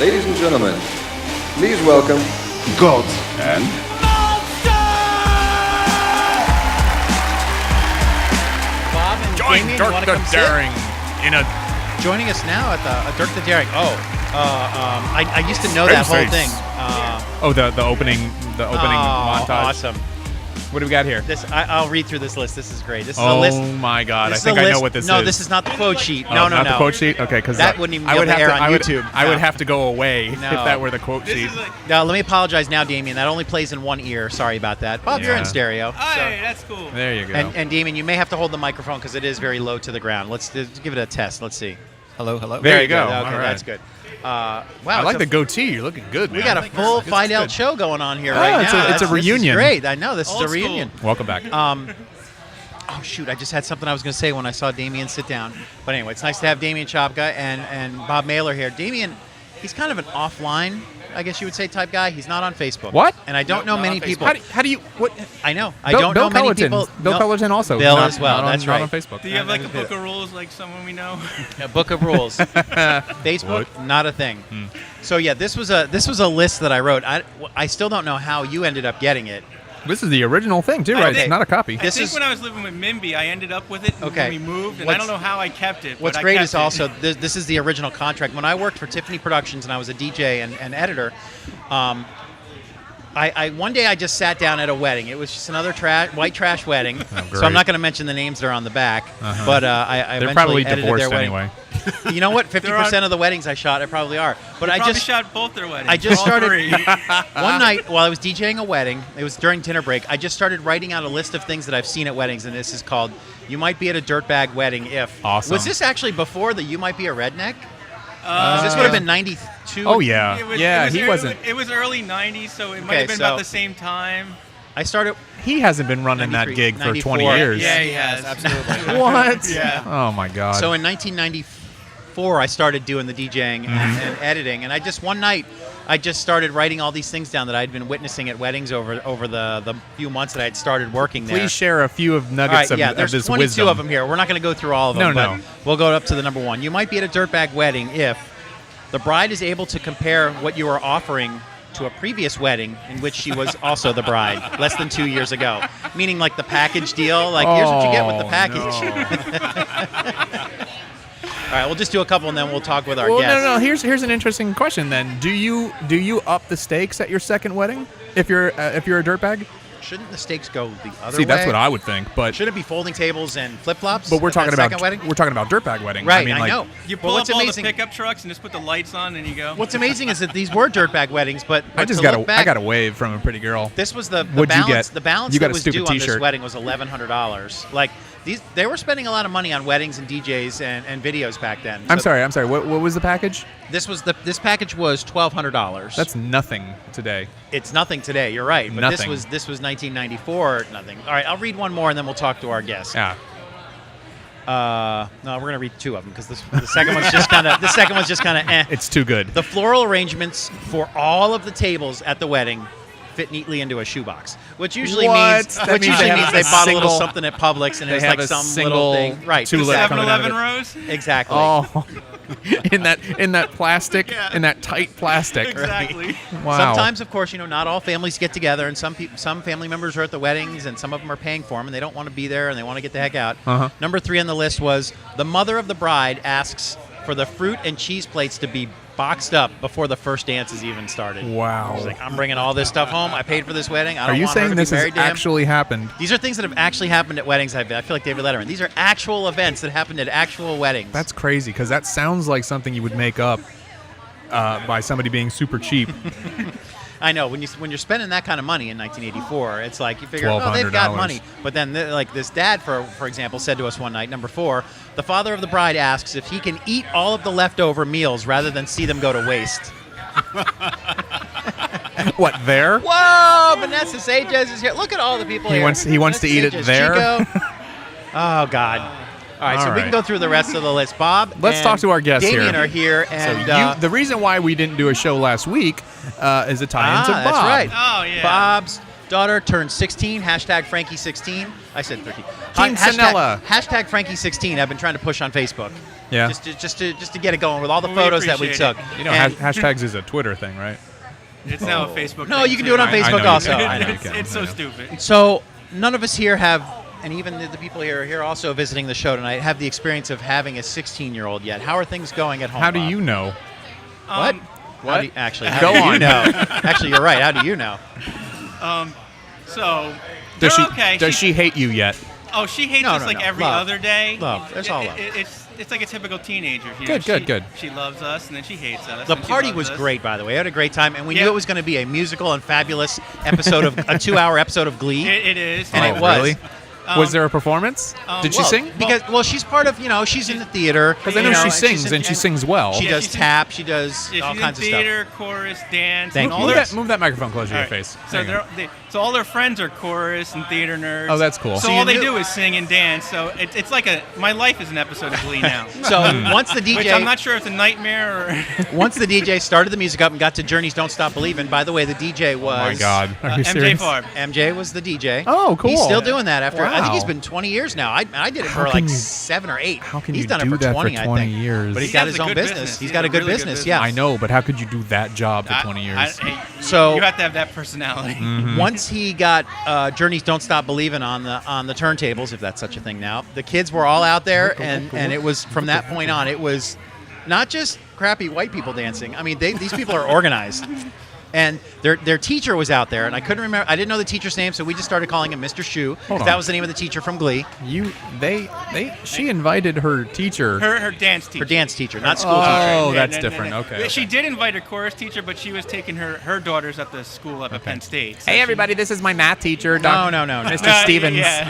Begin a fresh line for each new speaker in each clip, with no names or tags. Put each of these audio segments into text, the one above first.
Ladies and gentlemen, please welcome
God and
Bob and
Join
Damien,
Dirk
you want to
the
come sit?
Daring in a
Joining us now at the Dirk the Daring. I used to know
Space
that whole
Face.
thing.
the opening montage.
Awesome.
What do we got here?
I'll read through this list. This is great. This is a
Oh
list.
my God!
This
I
is
think
a
I
list.
know what this is.
No, this is not the quote sheet.
Oh,
No.
not the quote sheet. Okay, because
That wouldn't even be
I would
able to
have
air on
I would,
YouTube.
I would
No.
have to go away if
No.
that were the quote sheet.
Now, let me apologize now, Damien. That only plays in one ear. Sorry about that. Bob, you're in
Yeah.
stereo.
Oh, yeah, that's cool.
There you go.
And Damien, you may have to hold the microphone because it is very low to the ground. Let's give it a test. Let's see.
Hello.
There you go.
Okay,
All right.
that's good. Wow,
I
it's
like
a-
the goatee. You're looking good, man.
We got a full
This is
Find Out
good.
show going on here
Ah,
right
it's
now.
a
This is
reunion.
great. I know. This is
Old
a reunion.
Welcome back.
Oh, shoot. I just had something I was going to say when I saw Damien sit down. But anyway, it's nice to have Damien Chapka and Bob Mailer here. Damien, he's kind of an offline, I guess you would say, type guy. He's not on Facebook.
What?
And I don't know
not
many
on Facebook.
people.
How do you? What?
I know. I
Bill-
don't
Bill
know many
Cullerton.
people.
Bill
No,
Cullerton also.
Bill
not-
as well.
not on-
That's
not
right.
on Facebook.
Do you have like a
That's
book
it.
of rules like someone we know?
A book of rules. Facebook, not a thing. So yeah, this was a list that I wrote. I still don't know how you ended up getting it.
This is the original thing too, right?
think-
It's not a copy.
This
I think
is-
when I was living with Mimby, I ended up with it
Okay.
when we moved, and I
What's-
don't know how I kept it.
What's
but I
great
kept
is
it.
also this is the original contract. When I worked for Tiffany Productions and I was a DJ and editor, I one day I just sat down at a wedding. It was just another white trash wedding. So I'm
great.
not going to mention the names that are on the back, but I
They're
eventually
probably
edited
divorced
their wedding.
anyway.
You know what? 50%
They're on-
of the weddings I shot, I probably are. But
They
I
probably
just
shot both their weddings.
I just
all
started
three.
one night while I was DJing a wedding. It was during dinner break. I just started writing out a list of things that I've seen at weddings, and this is called "You Might Be at a Dirtbag Wedding If."
Awesome.
Was this actually before the "You Might Be a Redneck"? This would have been '92.
Oh yeah,
It was-
yeah.
it was
He
early-
wasn't.
It was early '90s, so it might
Okay,
have been
so-
about the same time.
I started.
He hasn't been running that
93,
gig for 20
94.
years.
Yeah, he has. Absolutely.
What?
Yeah.
Oh my God.
So in 1994, I started doing the DJing and editing, and I just one night I just started writing all these things down that I'd been witnessing at weddings over the few months that I'd started working there.
Please share a few of
All
nuggets
right, yeah,
of
there's
this
22
wisdom.
of them here. We're not going to go through all of them,
No,
but
no.
we'll go up to the number one. You might be at a dirtbag wedding if the bride is able to compare what you are offering to a previous wedding in which she was also the bride less than 2 years ago. Meaning like the package deal, like here's what you get with the package. All right, we'll just do a couple and then we'll talk with our
Well,
guests.
no. Here's an interesting question. Then, do you up the stakes at your second wedding if you're a dirtbag?
Shouldn't the stakes go the other
See,
way?
that's what I would think. But
Should it be folding tables and flip-flops?
but we're
at
talking
that
about
second wedding?
we're talking about dirtbag wedding.
Right,
I mean, like,
know.
You
But
pull
what's
up all
amazing?
the pickup trucks and just put the lights on, and you go.
What's amazing is that these were dirtbag weddings, but
I just
to
got
look back,
I got a wave from a pretty girl.
This was the
What'd you
balance.
get?
The balance
You got
that
a
was
stupid
due on this
t-shirt.
wedding was $1,100. Like they were spending a lot of money on weddings and DJs and videos back then.
I'm
So
sorry. What was the package?
This package was $1,200.
That's nothing today.
It's nothing today. You're right, but
Nothing.
this was 1994. Nothing. All right, I'll read one more and then we'll talk to our guest.
Yeah.
No, we're gonna read two of them because the second one's just kind of eh.
It's too good.
The floral arrangements for all of the tables at the wedding fit neatly into a shoebox, which usually
What?
means
That means they have
they
a
bought a little
single-
something at Publix and
they
it was
have
like
a
some
single
little thing, right?
tulip coming out of
7-Eleven
it.
Rose.
Exactly.
Oh, in that plastic,
Yeah.
in that tight plastic.
Exactly.
Wow.
Sometimes, of course, not all families get together, and some family members are at the weddings, and some of them are paying for them, and they don't want to be there, and they want to get the heck out.
Uh-huh.
Number 3 on the list was the mother of the bride asks for the fruit and cheese plates to be boxed up before the first dance is even started.
Wow.
She's like, I'm bringing all this stuff home. I paid for this wedding. I
Are
don't
you
want her
saying
to be
this has
married to him."
actually happened?
These are things that have actually happened at weddings. I feel like David Letterman. These are actual events that happened at actual weddings.
That's crazy because that sounds like something you would make up by somebody being super cheap.
I know when you're spending that kind of money in 1984, it's like you figure, oh, they've got
$1,200.
money. But then, like this dad, for example, said to us one night, number 4, the father of the bride asks if he can eat all of the leftover meals rather than see them go to waste.
What, there?
Whoa, Vanessa Sages is here. Look at all the people
He
here.
wants to
Vanessa
eat it
Sages,
there?
Chico. Oh God. All right, so
All
we can
right.
go through the rest of the list. Bob,
Let's
and
talk to our guests here.
Damien are here,
So
and
the reason why we didn't do a show last week is a tie-in to Bob.
that's right.
Oh, yeah.
Bob's daughter turned 16. Hashtag Frankie16. I said 13.
Team Sanella.
Hashtag Frankie16. I've been trying to push on Facebook.
Yeah.
Just to get it going with all the
Well, we
photos that we
appreciate
took.
it.
You know,
And-
hashtags is a Twitter thing, right?
It's now a Facebook.
No,
thing,
you can
too.
do it on
I know
Facebook
you
also.
can. I know you
It's,
can.
it's
I
so
know.
stupid.
So none of us here have, and even the people here also visiting the show tonight, have the experience of having a 16-year-old yet. How are things going at home?
How do
Bob?
you know?
What?
What?
How do you, actually, how
Go
do you
on.
know? Actually, you're right. How do you know?
So
Does
they're
she
okay.
does she hate you yet?
Oh, she hates
No,
us
no,
like
no.
every
Love.
other day.
Love. It's all love.
It's like a typical teenager. You
Good,
know,
good, good.
She loves us and then she hates us.
The
and she
party
loves
was
us.
great, by the way. I had a great time, and we
Yeah.
knew it was going to be a musical and fabulous episode of a 2-hour episode of Glee.
It is.
And
Oh,
it was.
really? Was there a performance? Did she
Well,
sing?
Because she's part of she's in the theater.
Because I
you
know she
and
sings
she's
and she sings well.
She
Yeah,
does
she's in-
tap. She does
Yeah,
all
she's
kinds
in
of stuff.
theater, chorus, dance.
Thank
and all
you.
Move
their,
that microphone closer to
all
your
right.
face.
So
There you go.
so all their friends are chorus and theater nerds.
Oh, that's cool.
So,
So
all
you
they
knew-
do is sing and dance. So it's like my life is an episode of Glee now.
So once the
Which I'm
DJ
not sure if it's a nightmare or.
once the DJ started the music up and got to Journeys Don't Stop Believing. By the way, the DJ was
Oh my God. Are you
MJ
serious?
Farb.
MJ was the DJ.
Oh, cool.
He's still doing that after. I think
Wow.
he's been 20 years now. I did it
How
for
can
like
you-
7 or 8.
How can
he's
you
done
do
it for
that
20,
for
I
20
think.
years?
But he's
He
got
has
his
a
own
good
business.
business.
He's
He
got
has
a
a
good
really good
business.
business.
Yeah.
I know, but how could you do that job for 20 years?
So-
you have to have that personality.
Once he got Journeys Don't Stop Believing on the turntables, if that's such a thing now, the kids were all out there, and it was from that point on, it was not just crappy white people dancing. I mean, these people are organized. And their teacher was out there, and I couldn't remember. I didn't know the teacher's name, so we just started calling him Mr. Shu. 'Cause
Hold on.
that was the name of the teacher from Glee,
She invited her teacher.
Her dance teacher.
her dance teacher, not school
Oh,
teacher.
that's different. Okay,
She
okay.
did invite her chorus teacher, but she was taking her daughters at the school up at Penn State. So
Hey
she-
everybody, this is my math teacher,
No,
Mr.
No,
Stevens.
Yeah.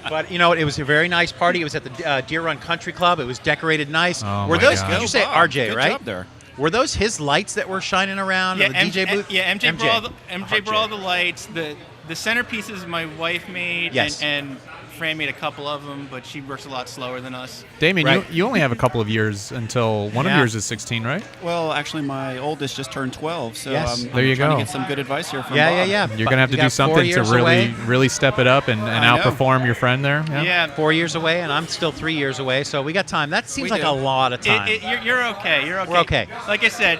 But it was a very nice party. It was at the Deer Run Country Club. It was decorated nice.
Oh,
Were
my
those?
God.
Did you say
Bob,
RJ?
good
Right?
job there.
Were those his lights that were shining around in the DJ booth?
Yeah, MJ brought all the, MJ brought all
RJ.
the lights. The centerpieces my wife made.
Yes.
And Fran made a couple of them, but she works a lot slower than us.
Damien,
Right.
you only have a couple of years until one of
Yeah.
yours is 16, right?
Well, actually, my oldest just turned 12, so
Yes.
I'm
There you
trying
go.
to get some good advice here from
Yeah,
Bob.
yeah, yeah.
You're gonna have to
You
do
got 4
something to
years
really,
away.
really step it up and
I know.
outperform your friend there.
Yeah.
4 years away, and I'm still 3 years away. So we got time. That seems
We
like
do.
a lot of time.
You're okay. You're okay.
We're okay.
Like I said,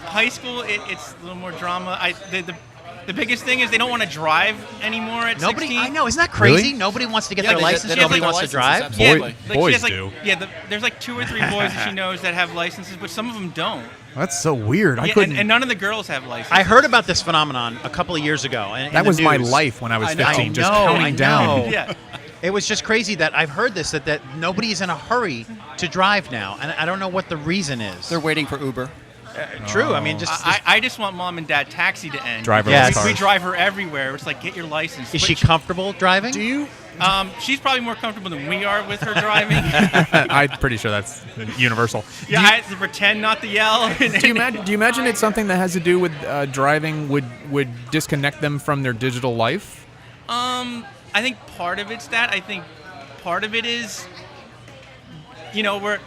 high school, it's a little more drama. The biggest thing is they don't want to drive anymore at
Nobody,
16.
I know, isn't that crazy?
Really?
Nobody wants to get
Yeah,
their
they-
license.
they
Nobody
don't
wants to
get their
drive.
licenses,
Yeah,
absolutely.
like
Boys
she has, like,
do.
Yeah, there's like 2 or 3 boys that she knows that have licenses, but some of them don't.
That's so weird. I
Yeah,
couldn't.
and none of the girls have licenses.
I heard about this phenomenon a couple of years ago. And
that was my life when I was
I know.
15, just
I know,
counting
I
down.
know.
Yeah.
It was just crazy that I've heard this that nobody is in a hurry to drive now, and I don't know what the reason is.
They're waiting for Uber.
True. I mean, just
I just want mom and dad taxi to end.
Driverless
Yes.
cars.
We drive her everywhere. It's like, get your license.
is
But
she comfortable driving?
Do you?
She's probably more comfortable than we are with her driving.
I'm pretty sure that's universal.
Yeah, I have to pretend not to yell.
Do you imagine it's something that has to do with driving would disconnect them from their digital life?
I think part of it's that. I think part of it is, we're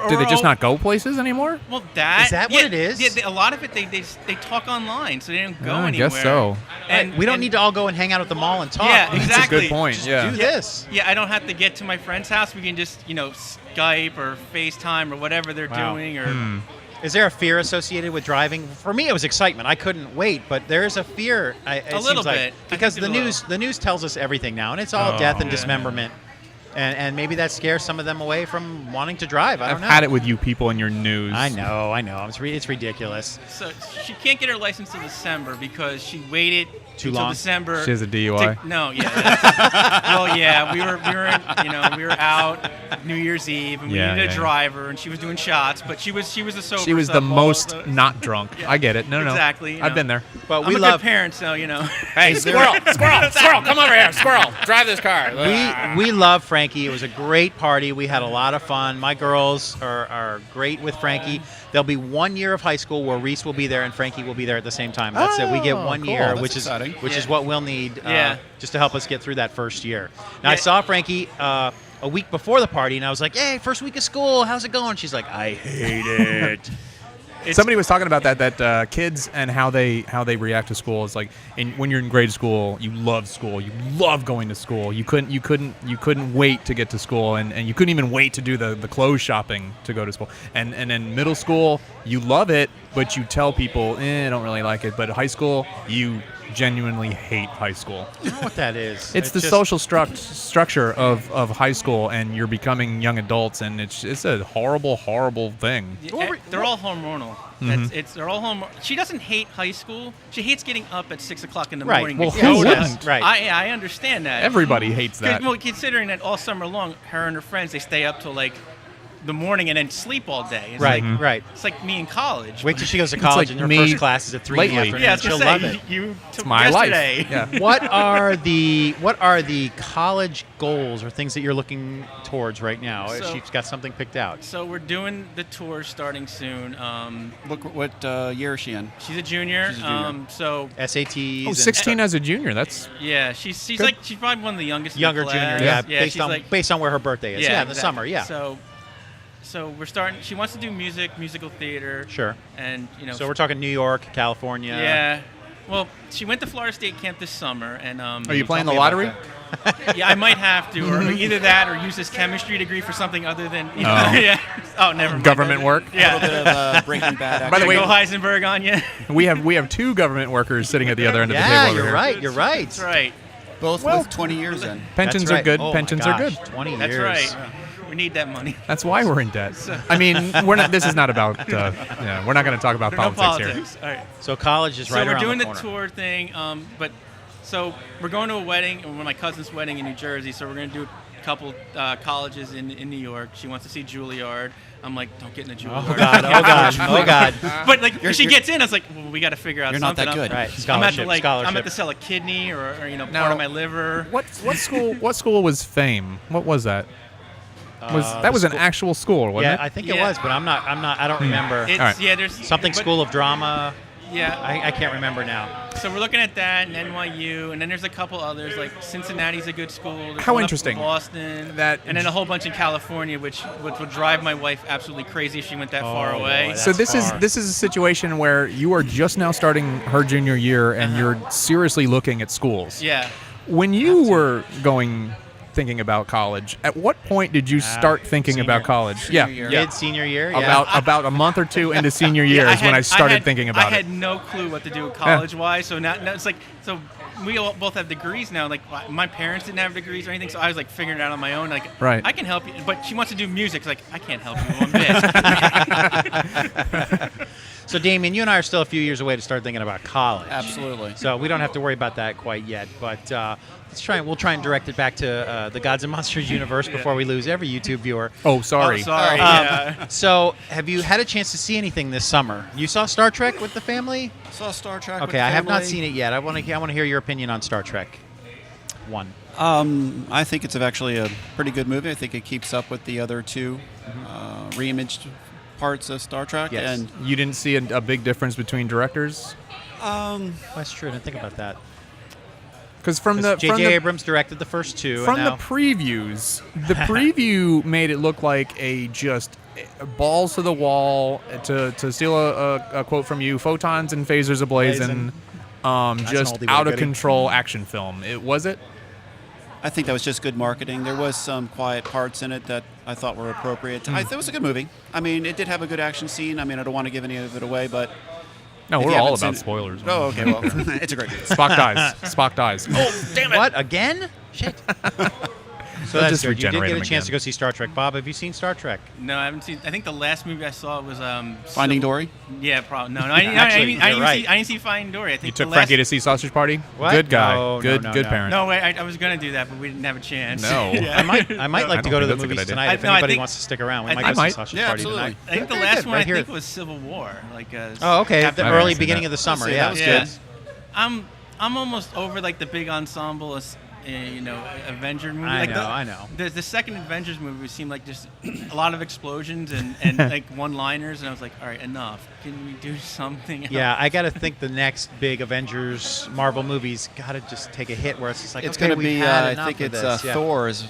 Do they just not go places anymore?
Well, that
Is that what it is?
Yeah, a lot of it they talk online, so they don't go
I
anywhere.
guess so.
And
we don't need to all go and hang out at the mall and talk.
Yeah,
We
That's
exactly.
a good point.
just
Yeah.
do this.
Yeah, I don't have to get to my friend's house. We can just Skype or FaceTime or whatever they're
Wow.
doing. Or
Is there a fear associated with driving? For me, it was excitement. I couldn't wait, but there is a fear. It
A little
seems like,
bit. I
because
think
the
there's a
news news tells us everything now, and it's all
Oh,
death and
yeah.
dismemberment, and maybe that scares some of them away from wanting to drive. I
I've
don't know.
had it with you people in your news.
I know. It's ridiculous.
so she can't get her license till December because she waited
Too
until
long?
December.
She has a DUI.
No, yeah. Well, yeah, we were out New Year's Eve and we
Yeah,
needed
yeah.
a driver and she was doing shots, but she was the sober.
She was the
stuff, all
most
the-
not drunk. I get it. No,
Exactly, you
I've
know.
been there.
But
I'm
we
a
love
good parent, so
Hey, squirrel, come over here, squirrel, drive this car.
we love Frankie. It was a great party. We had a lot of fun. My girls are great with Frankie. There'll be 1 year of high school where Reese will be there and Frankie will be there at the same time. That's it. We get
Oh,
1
cool.
year,
That's
which
exciting.
is
Yeah.
what we'll need
Yeah.
just to help us get through that first year. Now, I
Yeah.
saw Frankie a week before the party, and I was like, "Hey, first week of school, how's it going?" She's like, "I hate it."
Somebody was talking about that kids and how they react to school is like when you're in grade school, you love school, you love going to school. You couldn't wait to get to school, and you couldn't even wait to do the clothes shopping to go to school. And in middle school, you love it, but you tell people, I don't really like it. But high school, you genuinely hate high school.
I don't know what that is.
It's the
just-
social structure of high school, and you're becoming young adults, and it's a horrible thing.
They're all hormonal. They're all hormonal. She doesn't hate high school. She hates getting up at 6 o'clock in the
Right.
morning.
Well,
to
who
go to-
wouldn't?
Right.
I understand that.
Everybody hates that.
Well, considering that all summer long, her and her friends, they stay up till like the morning and then sleep all day. It's
Right,
like,
right.
It's like me in college.
Wait till she goes to college
like
and her
me
first class is at 3 in the
lately.
afternoon.
yeah, I was
She'll
gonna
love
say
it.
you took
My
yesterday.
life. Yeah.
What are the college goals or things that you're looking towards right now?
So-
She's got something picked out.
So we're doing the tour starting soon.
What year is she in?
She's a junior.
She's a junior.
So
SATs.
Oh,
and
16 as a junior. That's
yeah, she's
Good.
like she's probably one of the youngest.
younger
in the class.
junior. Yeah,
she's like
based on where her birthday is. Yeah, in the
exactly.
summer. Yeah,
So we're starting. She wants to do musical theater.
sure.
And
So we're talking New York, California.
Yeah. Well, she went to Florida State Camp this summer, and
Are you playing
told
the
me about
lottery?
that. Yeah, I might have to, or either that, or use this chemistry degree for something other than. You know,
Oh.
yeah. Oh, never mind.
Government work?
A little bit
Yeah.
of Breaking Bad.
By the way-
Go Heisenberg on you.
We have two government workers sitting at the other end of the table
Yeah,
over
you're
here.
right. You're right.
That's right.
both
Well-
with 20 years in.
Pensions
That's
are
right.
good.
Oh my
Pensions are
gosh,
good.
20
That's
years.
right. We need that money.
That's why we're in debt. I mean, we're not. This is not about. We're not going to talk about
No
politics here.
politics. All right.
So college is right
So we're
around
doing
the
the
corner.
tour thing, but so we're going to a wedding, one of my cousin's wedding in New Jersey. So we're going to do a couple colleges in New York. She wants to see Juilliard. I'm like, don't get in the Juilliard.
Oh God! Oh God! Oh God!
But like, when she gets in, I was like, well, we got to figure out
You're not
something.
that good.
Right.
I'm at
Scholarship.
to
Scholarship.
I'm at to sell a kidney or part
Now-
of my liver.
What school? What school was Fame? What was that? That
the
was an
school-
actual school, wasn't
Yeah,
it?
I think it
Yeah.
was, but I'm not. I don't remember.
It's
All right.
yeah, there's
Something
but-
School of Drama.
Yeah.
I can't remember now.
So we're looking at that and NYU, and then there's a couple others like Cincinnati's a good school. There's
How
one up in
interesting.
Boston.
That-
and then a whole bunch in California, which would drive my wife absolutely crazy if she went that far
Oh,
away.
boy,
So
That's far.
this is a situation where you are just now starting her junior year, and you're seriously looking at schools.
Yeah.
When you were thinking about college, at what point did you start thinking
senior-
about college?
senior year.
Mid senior year. Yeah.
About a month or two into senior year is when I started thinking about
I
it.
had no clue what to do college-wise, so now it's like we all both have degrees now. Like my parents didn't have degrees or anything, so I was like figuring it out on my own. Like,
Right.
I can help you, but she wants to do music. It's like I can't help you one bit.
So Damien, you and I are still a few years away to start thinking about college.
Absolutely.
So we don't have to worry about that quite yet, but we'll try and direct it back to the Gods and Monsters universe before we lose every YouTube viewer.
Oh, sorry.
Oh, sorry.
Um,
Yeah.
So have you had a chance to see anything this summer? You saw Star Trek with the family?
Saw Star Trek.
Okay, I have not seen it yet. I want to hear your opinion on Star Trek 1.
I think it's actually a pretty good movie. I think it keeps up with the other two reimaged parts of Star Trek.
Yes.
And
You didn't see a big difference between directors?
That's true. I didn't think about that.
Because from the
J.J. Abrams directed the first two.
from
and
the
now,
previews, the preview made it look like a just balls to the wall. To steal a quote from you, photons and phasers ablazing,
an
just
oldie but
out of
goodie.
control action film. Was it?
I think that was just good marketing. There was some quiet parts in it that I thought were appropriate. I thought it was a good movie. I mean, it did have a good action scene. I mean, I don't want to give any of it away, but
No,
if
we're
you
all
haven't seen
about
it-
spoilers.
Oh, okay. Well, it's a great movie.
Spock dies. Spock dies.
What again? Shit. So
They'll
that's
just
good. You did
regenerate
get a
them
chance
again.
to go see Star Trek. Bob, have you seen Star Trek?
No, I haven't seen. I think the last movie I saw was
Finding Dory.
Yeah, probably. No, I
Actually,
didn't
you're right.
I didn't see Finding Dory. I
You
think
took
the last,
Frankie to see Sausage Party.
What?
Good guy.
No,
good
no,
good
no.
parent.
No, I was gonna do that, but we didn't have a chance.
No.
Yeah.
I might like to go to the
think that's a good
movies
idea.
tonight if
I
anybody
think-
wants to stick around. We
I
might
think-
go
I
see
might.
Sausage
Yeah,
Party
absolutely.
tonight.
I think the
Very
last
good,
one
right
I think
here.
was Civil War.
Oh, okay. The
I haven't
early
seen
beginning
that.
of the summer.
see,
Yeah,
that was
Yeah.
good.
I'm almost over like the big ensemble, Avenger movie.
I
like
know, I know.
The second Avengers movie seemed like just a lot of explosions and like one-liners, and I was like, all right, enough. Can we do something else?
Yeah, I got to think the next big Avengers Marvel movies got to just take a hit where it's just like,
It's
okay,
going to
we've
be,
had
I
enough
think
of
it's
this. Yeah.
Thor is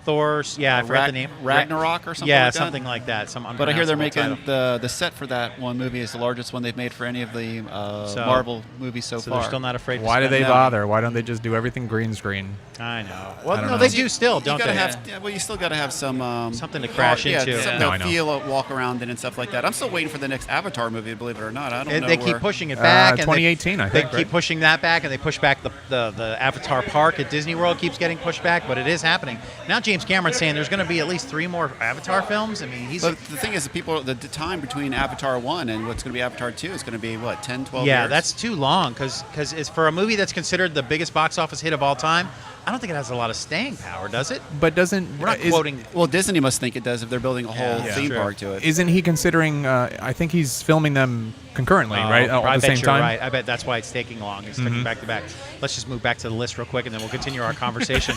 Thor. Yeah, I forgot the name.
Ragnarok or something
Yeah,
like that?
something like that. Some
But I hear they're
unpronounceable
making
title.
the set for that one movie is the largest one they've made for any of the Marvel movies so
So
far.
they're still not afraid to
Why do
spend
they
that.
bother? Why don't they just do everything green screen?
I know.
I
Well,
don't
no,
know.
they do still,
You
don't
gotta
they?
have, well, you still got to have some
Something to crash into.
Yeah, something
No, I
to
know.
feel, walk around in, and stuff like that. I'm still waiting for the next Avatar movie, believe it or not. I don't know.
They keep pushing it back. and
2018, I think,
They keep
right?
pushing that back, and they push back the Avatar park at Disney World keeps getting pushed back, but it is happening. Now James Cameron's saying there's going to be at least 3 more Avatar films. I mean, he's...
But the thing is, the time between Avatar 1 and what's going to be Avatar 2 is going to be, what, 10, 12
yeah,
years?
that's too long, because it's for a movie that's considered the biggest box office hit of all time. I don't think it has a lot of staying power, does it?
But doesn't
We're not quoting...
Well, Disney must think it does if they're building a whole
Yeah,
theme
sure.
park to it.
Isn't he considering? I think he's filming them concurrently, right? All
I
at the
bet
same
you're
time.
right. I bet that's why it's taking long. It's taking back to back. Let's just move back to the list real quick, and then we'll continue our conversation.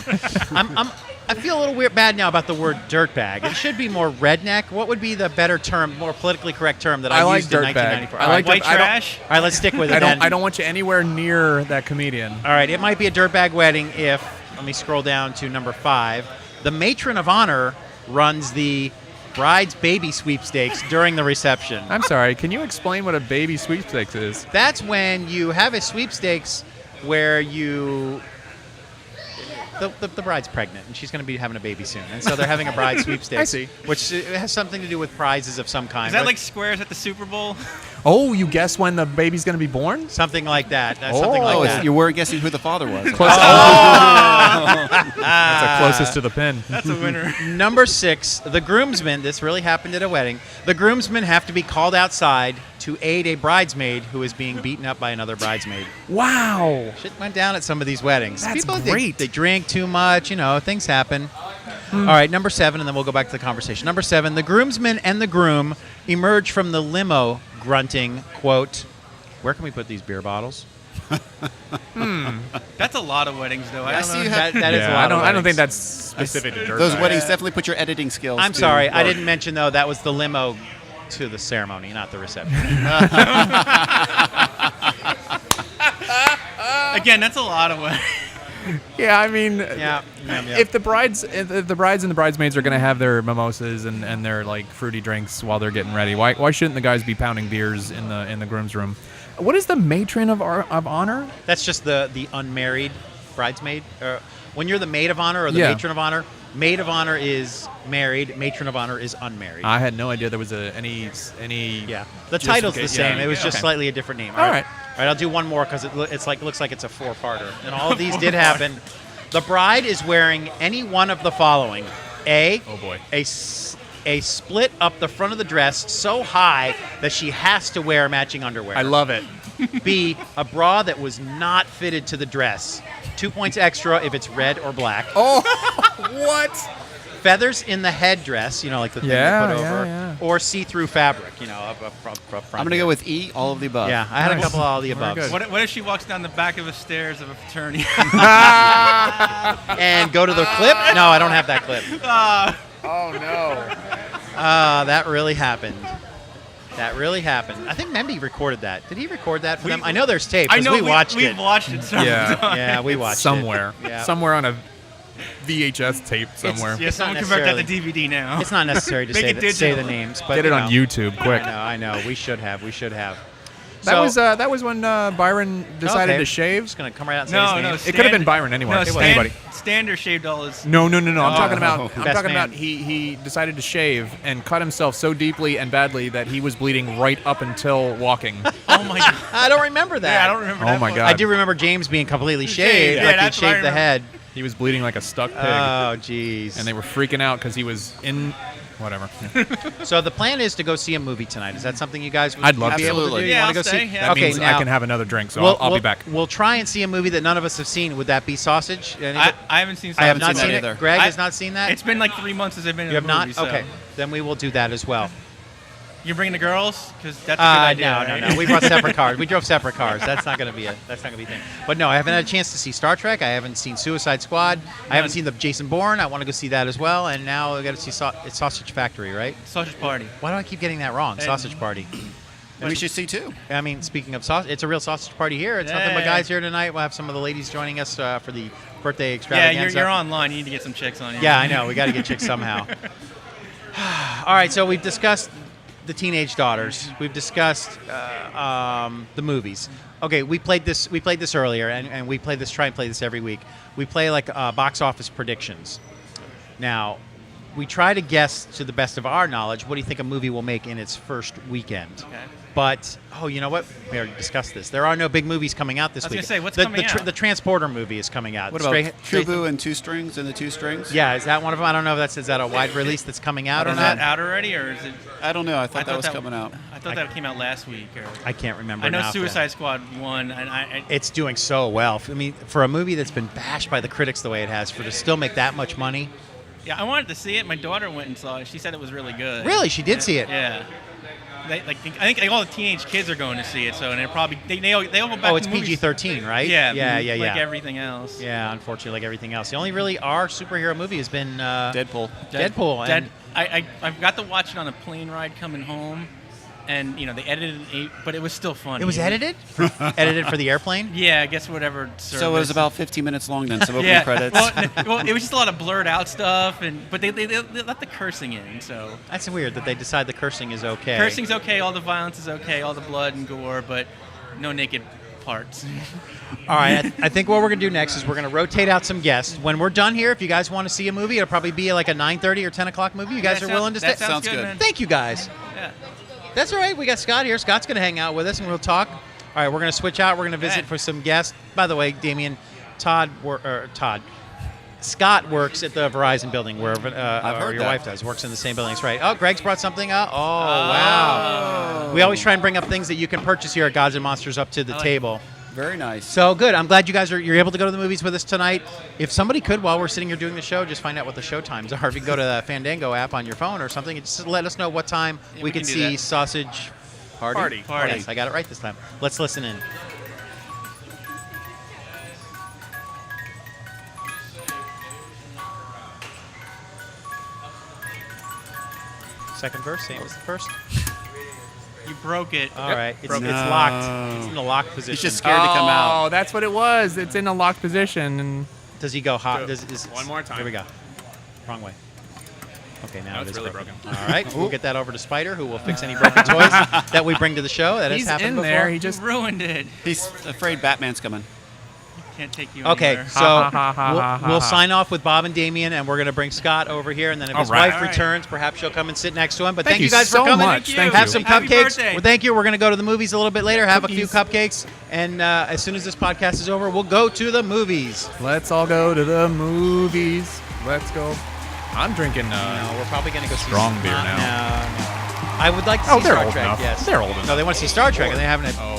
I feel a little weird bad now about the word dirtbag. It should be more redneck. What would be the better term, more politically correct term that I
like
used in
dirtbag.
1994?
I
All
like
right,
White
I don't-
trash.
all right, let's stick with it then.
I don't want you anywhere near that comedian.
All right, it might be a dirtbag wedding if, let me scroll down to number 5, the matron of honor runs the bride's baby sweepstakes during the reception.
I'm sorry. Can you explain what a baby sweepstakes is?
That's when you have a sweepstakes where you... The bride's pregnant, and she's going to be having a baby soon. And so they're having a bride sweepstakes.
I see.
Which has something to do with prizes of some kind.
Is that
But
like squares at the Super Bowl?
Oh, you guess when the baby's going to be born?
something like that? Something
Oh,
like
it's-
that.
you weren't guessing who the father was.
Close. That's the closest to the pin.
That's a winner.
Number 6, the groomsmen, this really happened at a wedding, the groomsmen have to be called outside to aid a bridesmaid who is being beaten up by another bridesmaid.
Wow.
Shit went down at some of these weddings.
That's
People,
great.
They drink too much, things happen. All right, number 7, and then we'll go back to the conversation. Number 7, the groomsmen and the groom emerge from the limo grunting, quote, "Where can we put these beer bottles?"
That's a lot of weddings, though. I
I
don't
see
know.
you have-
That is a lot
I
of
don't
weddings.
think that's specific to dirt.
Those
bag.
weddings definitely put your editing skills.
I'm
to
sorry, I
work.
didn't mention, though, that was the limo to the ceremony, not the reception.
Again, that's a lot of weddings.
Yeah, I mean,
Yeah.
if the brides and the bridesmaids are going to have their mimosas and their like fruity drinks while they're getting ready, why shouldn't the guys be pounding beers in the groom's room? What is the matron of honor?
That's just the unmarried bridesmaid. When you're the maid of honor or the
Yeah.
matron of honor, maid of honor is married, matron of honor is unmarried.
I had no idea there was any.
Yeah, the title's the
justification.
same.
Yeah,
It was
yeah.
just
Okay.
slightly a different name.
All right.
All right. I'll do one more because looks like it's a 4-parter, and all of these did happen. The bride is wearing any one of the following: A,
Oh, boy.
a split up the front of the dress so high that she has to wear matching underwear.
I love it.
B, a bra that was not fitted to the dress. 2 points extra if it's red or black.
Oh, what?
Feathers in the headdress, like the thing
Yeah,
you put over,
yeah.
or see-through fabric, up front.
I'm going to go with E, all of the above.
Yeah, I had a
Nice.
couple of all the
Very
above.
good.
What if she walks down the back of the stairs of a fraternity?
And go to the clip? No, I don't have that clip.
Oh no.
That really happened. That really happened. I think Memby recorded that. Did he record that for them? I know there's tape.
I
'cause
know
we watched
we've
it.
watched it several
Yeah.
times.
Yeah, we watched
Somewhere.
it. Yeah.
Somewhere on a VHS tape somewhere.
Yeah,
It's not
someone convert that to
necessarily-
DVD now.
It's not necessary to
Make
say
it
say the
digital.
names, but
Get it
you
on
know.
YouTube, quick.
I know. We should have.
That
So-
was when Byron decided
Okay.
to shave.
Just gonna come right out and say
No,
his
no.
name.
It could have been Byron anyway.
No,
It was anybody.
Stander shaved all his.
No. I'm talking about. I'm
Best
talking about.
man.
He decided to shave and cut himself so deeply and badly that he was bleeding right up until walking.
Oh my god.
I don't remember that.
Yeah, I don't remember.
Oh
that
my
part.
God.
I do remember James being completely shaved,
Yeah,
like he'd
that's what I
shaved the
remember.
head.
He was bleeding like a stuck pig,
Oh, jeez.
and they were freaking out because he was in. Whatever.
So the plan is to go see a movie tonight. Is that something you guys would
I'd love
be
to.
able to do?
Absolutely.
You
Yeah,
want to
I'll
go
stay,
see?
yeah.
That
Okay,
means
now
I can have another drink, so
we'll,
I'll be
we'll-
back.
We'll try and see a movie that none of us have seen. Would that be Sausage?
I haven't seen.
I have
haven't
not
seen
seen
that
it.
either.
Greg
I-
has not seen that.
It's been like 3 months since I've been in
You
a
have not?
movie, so.
Okay, then we will do that as well.
You bringing the girls? Because that's a good idea.
No,
right?
We brought separate cars. We drove separate cars. That's not going to be a thing. But no, I haven't had a chance to see Star Trek. I haven't seen Suicide Squad. I haven't seen the Jason Bourne. I want to go see that as well. And now I got to see it's Sausage Factory, right?
Sausage Party.
Why do I keep getting that wrong?
And-
Sausage Party.
And we should see too.
I mean, speaking of sausage, it's a real sausage party here. It's nothing but guys here tonight. We'll have some of the ladies joining us for the birthday
Yeah,
extravaganza.
you're online. You need to get some chicks on you.
Yeah, I know. We got to get chicks somehow. All right, so we've discussed the teenage daughters. We've discussed the movies. Okay, we played this earlier, and we try and play this every week. We play like box office predictions. Now, we try to guess to the best of our knowledge, what do you think a movie will make in its first weekend?
Okay.
But, you know what? We already discussed this. There are no big movies coming out this week.
I was going to say, what's coming out?
The Transporter movie is coming out.
What about Trubu and Two Strings and the Two Strings?
Yeah, is that one of them? I don't know if is that a wide release that's coming out or
Is
not.
that out already, or is it?
I don't know. I thought that was coming out.
I thought that came out last week. Or
I can't remember.
I know
now, Phil.
Suicide Squad won, and
It's doing so well. I mean, for a movie that's been bashed by the critics the way it has, for to still make that much money.
yeah, I wanted to see it. My daughter went and saw it. She said it was really good.
Really, she did see it.
Yeah. I think all the teenage kids are going to see it. So, and they're probably they all go back.
Oh, it's
to movies.
PG-13, right?
Yeah,
yeah.
Like everything else.
Yeah, unfortunately, like everything else. The only really our superhero movie has been
Deadpool.
Deadpool. And
I've got to watch it on a plane ride coming home, and they edited it, but it was still funny.
it was edited? Edited for the airplane?
Yeah, I guess whatever. Service.
So it was about 15 minutes long then, some opening
yeah.
credits.
Well, it was just a lot of blurred out stuff, but they let the cursing in. So
That's weird that they decide the cursing is okay.
cursing's okay, all the violence is okay, all the blood and gore, but no naked parts.
All right, I think what we're going to do next is we're going to rotate out some guests. When we're done here, if you guys want to see a movie, it'll probably be like a 9:30 or 10 o'clock movie. You guys are willing to stay?
That sounds
Sounds good.
man.
Thank you, guys.
Yeah.
That's all right. We got Scott here. Scott's going to hang out with us, and we'll talk. All right, we're going to switch out. We're going to visit for some guests. By the way, Damien, Scott works at the Verizon building where
heard
your
that.
wife does. Works in the same building. That's right. Oh, Greg's brought something up. Oh, wow. We always try and bring up things that you can purchase here at Gods and Monsters up to the table.
Very nice.
So good. I'm glad you guys you're able to go to the movies with us tonight. If somebody could, while we're sitting here doing the show, just find out what the show times are. If you can go to the Fandango app on your phone or something, and just let us know what time we can
can do
see
that.
Sausage Party.
Party.
Yes, I got it right this time. Let's listen in. Second verse, same as the first.
You broke it.
All right, it's
No.
locked. It's in the locked position.
He's just scared to come out.
Oh, that's what it was. It's in a locked position. And
Does he go hot?
One more time.
Here we go. Wrong way. Okay, now
No,
it
it's
is
really
broken.
broken.
All right, we'll get that over to Spider, who will fix any broken toys that we bring to the show. That
he's
has happened
in
before.
there. He
You
just
ruined it.
He's afraid Batman's coming.
Can't take you
Okay,
anywhere.
so we'll sign off with Bob and Damien, and we're going to bring Scott over here, and then if his
All right.
wife
All right.
returns, perhaps she'll come and sit next to him. But
Thank
thank
you
you guys
so
for coming.
much. Thank
Have
you.
some
Happy
cupcakes.
birthday.
Well, thank you. We're going to go to the movies a little bit later, have a few cupcakes, and as soon as this podcast is over, we'll go to the movies.
let's all go to the movies. Let's go. I'm drinking.
No, we're probably going to go see
Strong
some-
beer now.
No. I would like to
Oh,
see
they're
Star
old
Trek,
enough.
yes.
They're old enough.
No, they want to see Star Trek, and they haven't.
Oh,